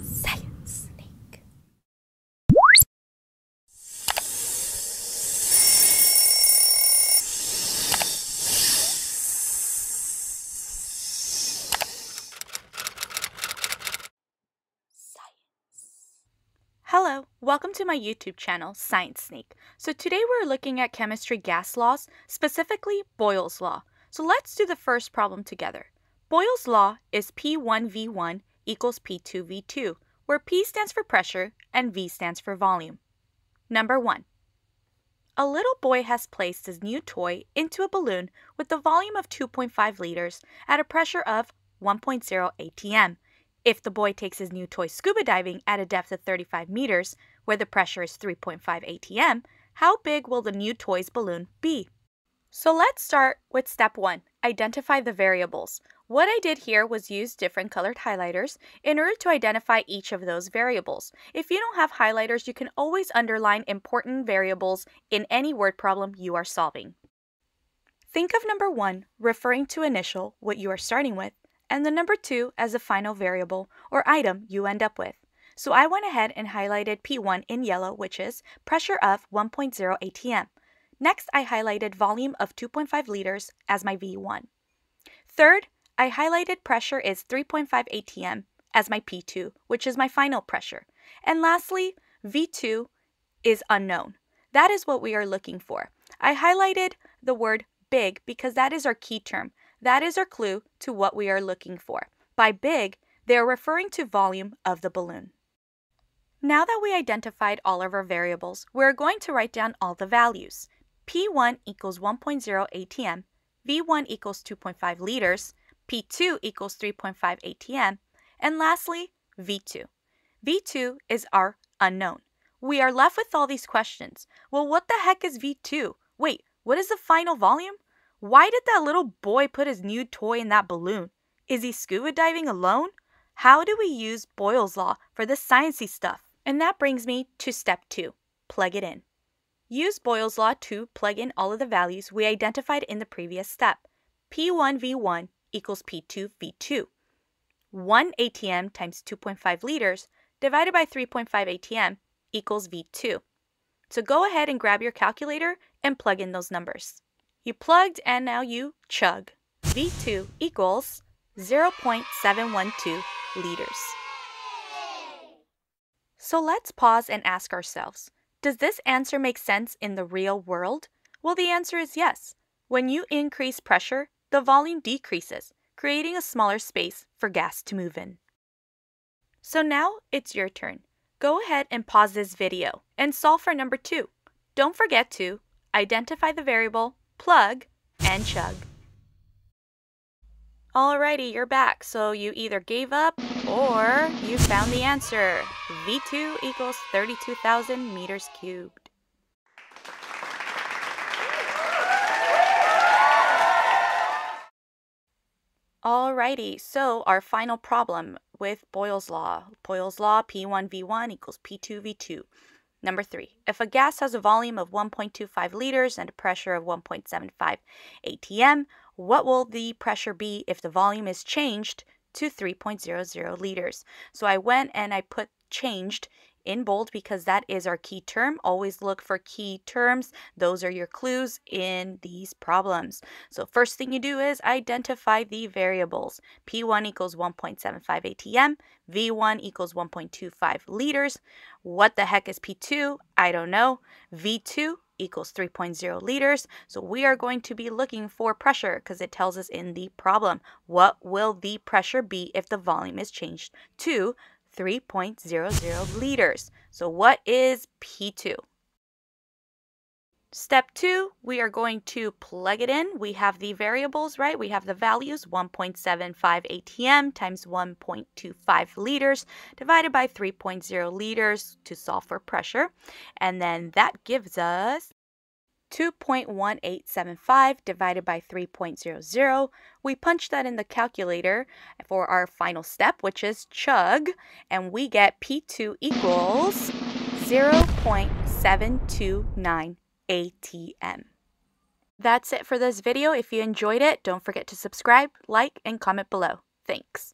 Science snake. Hello, welcome to my YouTube channel, Science Sneak. So today we're looking at chemistry gas laws, specifically Boyle's law. So let's do the first problem together. Boyle's law is P1V1 equals P2V2, where P stands for pressure and V stands for volume. Number 1. A little boy has placed his new toy into a balloon with a volume of 2.5 liters at a pressure of 1.0 atm. If the boy takes his new toy scuba diving at a depth of 35 meters, where the pressure is 3.5 atm, how big will the new toy's balloon be? So let's start with step 1, identify the variables. What I did here was use different colored highlighters in order to identify each of those variables. If you don't have highlighters, you can always underline important variables in any word problem you are solving. Think of number 1 referring to initial, what you are starting with, and the number 2 as a final variable or item you end up with. So I went ahead and highlighted P1 in yellow, which is pressure of 1.0 atm. Next, I highlighted volume of 2.5 liters as my V1. Third, I highlighted pressure is 3.5 atm as my P2, which is my final pressure. And lastly, V2 is unknown. That is what we are looking for. I highlighted the word big because that is our key term. That is our clue to what we are looking for. By big, they are referring to volume of the balloon. Now that we identified all of our variables, we're going to write down all the values. P1 equals 1.0 atm, V1 equals 2.5 liters, P2 equals 3.5 atm, and lastly, V2. V2 is our unknown. We are left with all these questions. Well, what the heck is V2? Wait, what is the final volume? Why did that little boy put his new toy in that balloon? Is he scuba diving alone? How do we use Boyle's law for this sciencey stuff? And that brings me to step 2, plug it in. Use Boyle's law to plug in all of the values we identified in the previous step. P1V1 equals P2V2. 1 atm times 2.5 liters divided by 3.5 atm equals V2. So go ahead and grab your calculator and plug in those numbers. You plugged and now you chug. V2 equals 0.712 liters. So let's pause and ask ourselves, does this answer make sense in the real world? Well, the answer is yes. When you increase pressure, the volume decreases, creating a smaller space for gas to move in. So now it's your turn. Go ahead and pause this video and solve for number 2. Don't forget to identify the variable, plug, and chug. Alrighty, you're back. So you either gave up or you found the answer. V2 equals 32,000 meters cubed. Alrighty, so our final problem with Boyle's law. Boyle's law, P1V1 equals P2V2. Number 3, if a gas has a volume of 1.25 liters and a pressure of 1.75 atm, what will the pressure be if the volume is changed to 3.00 liters? So I went and I put changed in bold because that is our key term. Always look for key terms. Those are your clues in these problems. So first thing you do is identify the variables. P1 equals 1.75 atm. V1 equals 1.25 liters. What the heck is P2? I don't know. V2 equals 3.0 liters. So we are going to be looking for pressure because it tells us in the problem. What will the pressure be if the volume is changed to 3.00 liters? So what is P2? Step 2, we are going to plug it in. We have the variables, right? We have the values, 1.75 atm times 1.25 liters divided by 3.0 liters to solve for pressure. And then that gives us 2.1875 divided by 3.00. We punch that in the calculator for our final step, which is chug, and we get P2 equals 0.729 atm. That's it for this video. If you enjoyed it, don't forget to subscribe, like, and comment below. Thanks.